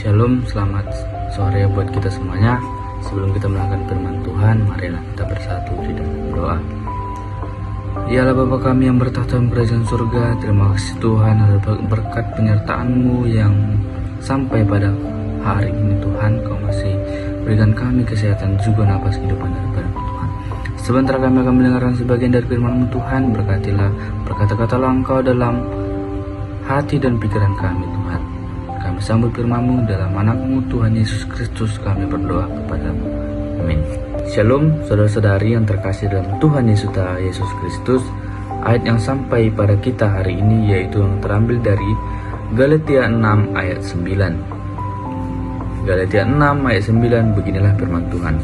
Shalom, selamat sore buat kita semuanya. Sebelum kita melakukan firman Tuhan, marilah kita bersatu di dalam doa. Ya Allah Bapa kami yang bertahta di kerajaan surga, terima kasih Tuhan atas berkat penyertaan-Mu yang sampai pada hari ini Tuhan. Kau masih berikan kami kesehatan juga nafas kehidupan daripada Tuhan. Sebentar kami akan mendengarkan sebagian dari firman-Mu Tuhan. Berkatilah berkata-katalah Engkau dalam hati dan pikiran kami Tuhan. Kami sambut firman-Mu dalam anak-Mu Tuhan Yesus Kristus, kami berdoa kepada-Mu. Amin. Shalom saudara-saudari yang terkasih dalam Tuhan Yesus Kristus. Ayat yang sampai pada kita hari ini yaitu yang terambil dari Galatia 6 ayat 9. Galatia 6 ayat 9, beginilah firman Tuhan.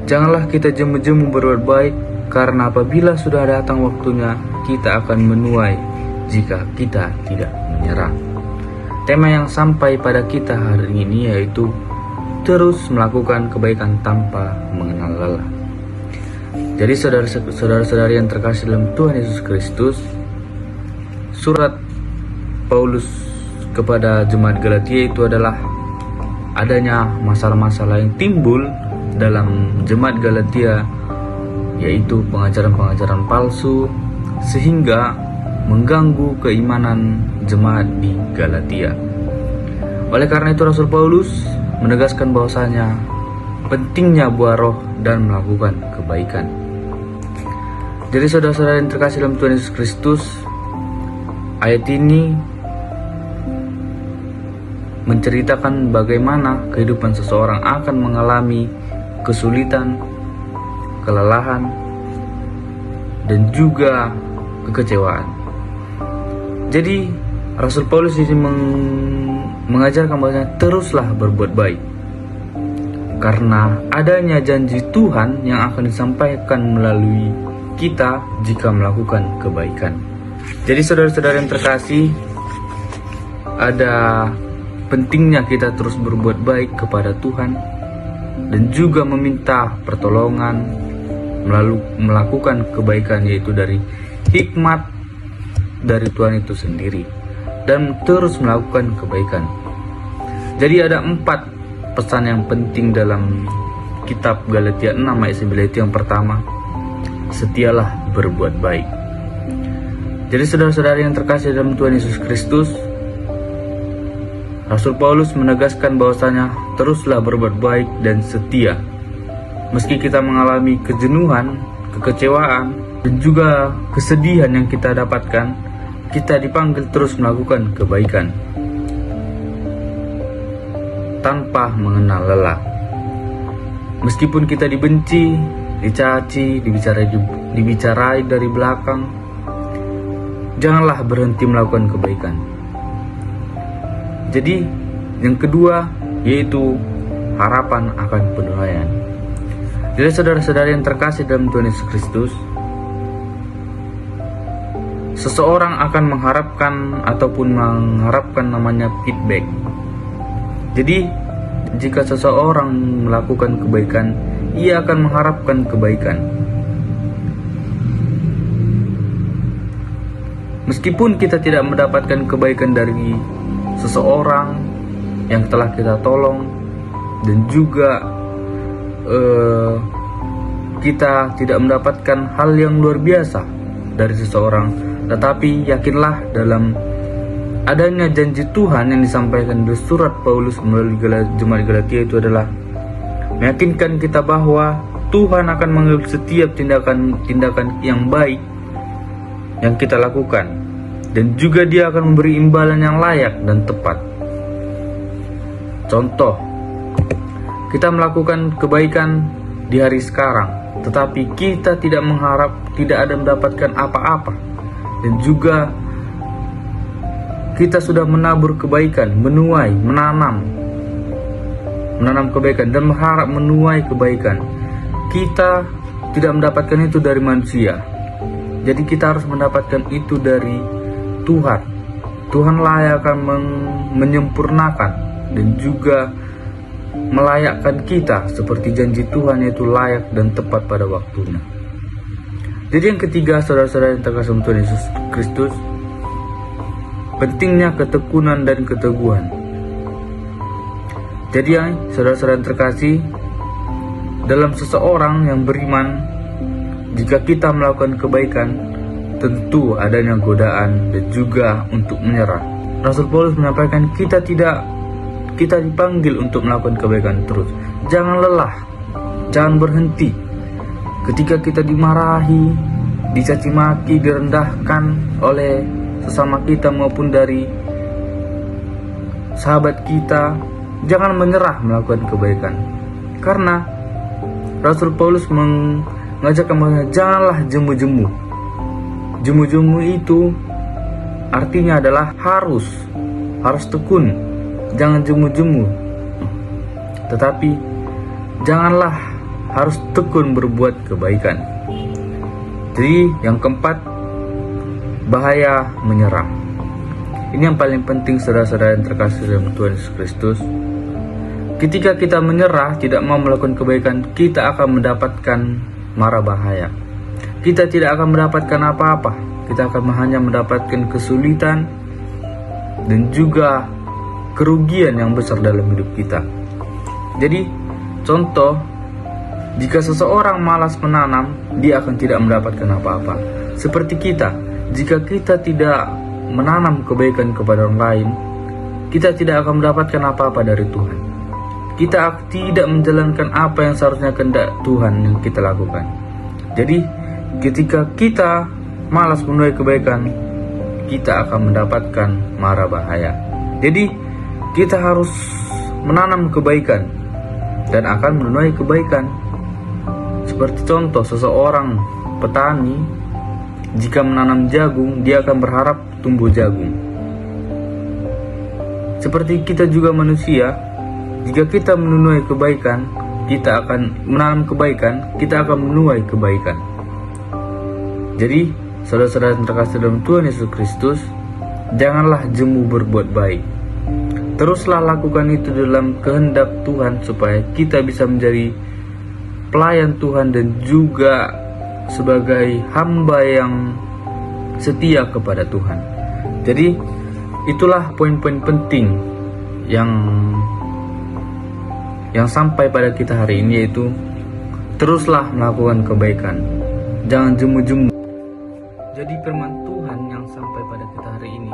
Janganlah kita jemu-jemu berbuat baik, karena apabila sudah datang waktunya, kita akan menuai jika kita tidak menyerah. Tema yang sampai pada kita hari ini yaitu terus melakukan kebaikan tanpa mengenal lelah. Jadi saudara-saudari yang terkasih dalam Tuhan Yesus Kristus, surat Paulus kepada jemaat Galatia itu adalah adanya masalah-masalah yang timbul dalam jemaat Galatia, yaitu pengajaran-pengajaran palsu sehingga mengganggu keimanan jemaat di Galatia. Oleh karena itu Rasul Paulus menegaskan bahwasanya pentingnya buah roh dan melakukan kebaikan. Jadi saudara-saudara yang terkasih dalam Tuhan Yesus Kristus, ayat ini menceritakan bagaimana kehidupan seseorang akan mengalami kesulitan, kelelahan, dan juga kekecewaan. Jadi Rasul Paulus ini mengajarkan bahwasanya teruslah berbuat baik, karena adanya janji Tuhan yang akan disampaikan melalui kita jika melakukan kebaikan. Jadi saudara-saudara yang terkasih, ada pentingnya kita terus berbuat baik kepada Tuhan dan juga meminta pertolongan melakukan kebaikan, yaitu dari hikmat dari Tuhan itu sendiri, dan terus melakukan kebaikan. Jadi ada 4 pesan yang penting dalam kitab Galatia 6 ayat 9 itu. Yang pertama, setialah berbuat baik. Jadi saudara-saudari yang terkasih dalam Tuhan Yesus Kristus, Rasul Paulus menegaskan bahwasanya teruslah berbuat baik dan setia. Meski kita mengalami kejenuhan, kekecewaan, dan juga kesedihan yang kita dapatkan, kita dipanggil terus melakukan kebaikan tanpa mengenal lelah. Meskipun kita dibenci, dicaci, dibicarain dari belakang, janganlah berhenti melakukan kebaikan. Jadi yang kedua yaitu harapan akan penilaian. Jadi saudara-saudara yang terkasih dalam Tuhan Yesus Kristus, seseorang akan mengharapkan namanya feedback. Jadi jika seseorang melakukan kebaikan, ia akan mengharapkan kebaikan. Meskipun kita tidak mendapatkan kebaikan dari seseorang yang telah kita tolong, dan juga kita tidak mendapatkan hal yang luar biasa dari seseorang, tetapi yakinlah dalam adanya janji Tuhan yang disampaikan di surat Paulus melalui jemaat Galatia itu adalah meyakinkan kita bahwa Tuhan akan mengambil setiap tindakan yang baik yang kita lakukan, dan juga Dia akan memberi imbalan yang layak dan tepat. Contoh, kita melakukan kebaikan di hari sekarang, tetapi kita tidak ada mendapatkan apa-apa, dan juga kita sudah menabur kebaikan, menanam kebaikan dan mengharap menuai kebaikan. Kita tidak mendapatkan itu dari manusia. Jadi kita harus mendapatkan itu dari Tuhan. Tuhanlah yang akan menyempurnakan dan juga melayakkan kita seperti janji Tuhan, yaitu layak dan tepat pada waktunya. Jadi yang ketiga, saudara-saudara yang terkasih Tuhan Yesus Kristus, pentingnya ketekunan dan keteguhan. Jadi saudara-saudara yang terkasih, dalam seseorang yang beriman, jika kita melakukan kebaikan, tentu adanya godaan dan juga untuk menyerah. Rasul Paulus menyampaikan kita dipanggil untuk melakukan kebaikan terus. Jangan lelah, jangan berhenti. Ketika kita dimarahi, dicaci maki, direndahkan oleh sesama kita maupun dari sahabat kita, jangan menyerah melakukan kebaikan. Karena Rasul Paulus mengajak kita, janganlah jemu-jemu. Jemu-jemu itu artinya adalah harus tekun. Jangan jemu-jemu. Tetapi janganlah harus tekun berbuat kebaikan. Jadi yang keempat, bahaya menyerah. Ini yang paling penting saudara-saudara yang terkasih dalam Tuhan Yesus Kristus. Ketika kita menyerah, tidak mau melakukan kebaikan, kita akan mendapatkan mara bahaya. Kita tidak akan mendapatkan apa-apa. Kita akan hanya mendapatkan kesulitan dan juga kerugian yang besar dalam hidup kita. Jadi, contoh, jika seseorang malas menanam, dia akan tidak mendapatkan apa-apa. Seperti kita, jika kita tidak menanam kebaikan kepada orang lain, kita tidak akan mendapatkan apa-apa dari Tuhan. Kita tidak menjalankan apa yang seharusnya kehendak Tuhan yang kita lakukan. Jadi, ketika kita malas menuai kebaikan, kita akan mendapatkan mara bahaya. Jadi, kita harus menanam kebaikan dan akan menuai kebaikan. Seperti contoh, seseorang petani jika menanam jagung, dia akan berharap tumbuh jagung. Seperti kita juga manusia, jika kita menuai kebaikan, kita akan menanam kebaikan, kita akan menuai kebaikan. Jadi, saudara-saudara yang terkasih dalam Tuhan Yesus Kristus, janganlah jemu berbuat baik. Teruslah lakukan itu dalam kehendak Tuhan supaya kita bisa menjadi pelayan Tuhan dan juga sebagai hamba yang setia kepada Tuhan. Jadi itulah poin-poin penting yang sampai pada kita hari ini, yaitu teruslah melakukan kebaikan, jangan jemu-jemu. Jadi firman Tuhan yang sampai pada kita hari ini,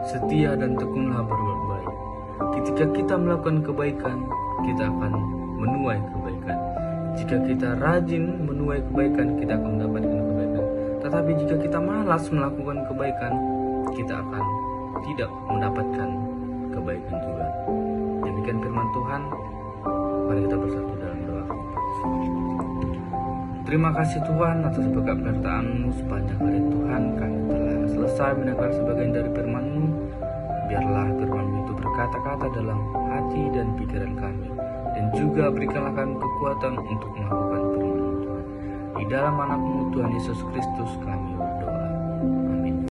setia dan tekunlah berbuat baik. Ketika kita melakukan kebaikan, kita akan menuai kebaikan. Jika kita rajin menuai kebaikan, kita akan mendapatkan kebaikan. Tetapi jika kita malas melakukan kebaikan, kita akan tidak mendapatkan kebaikan juga. Demikian firman Tuhan. Mari kita bersatu dalam doa. Terima kasih Tuhan atas berkat penyertaan-Mu sepanjang hari Tuhan. Kami telah selesai mendengar sebagian dari firman-Mu. Biarlah firman-Mu itu berkata-kata dalam hati dan pikiran kami, dan juga berikanlah kami kekuatan untuk melakukan firman-Mu Tuhan. Di dalam anak-Mu Tuhan Yesus Kristus kami berdoa.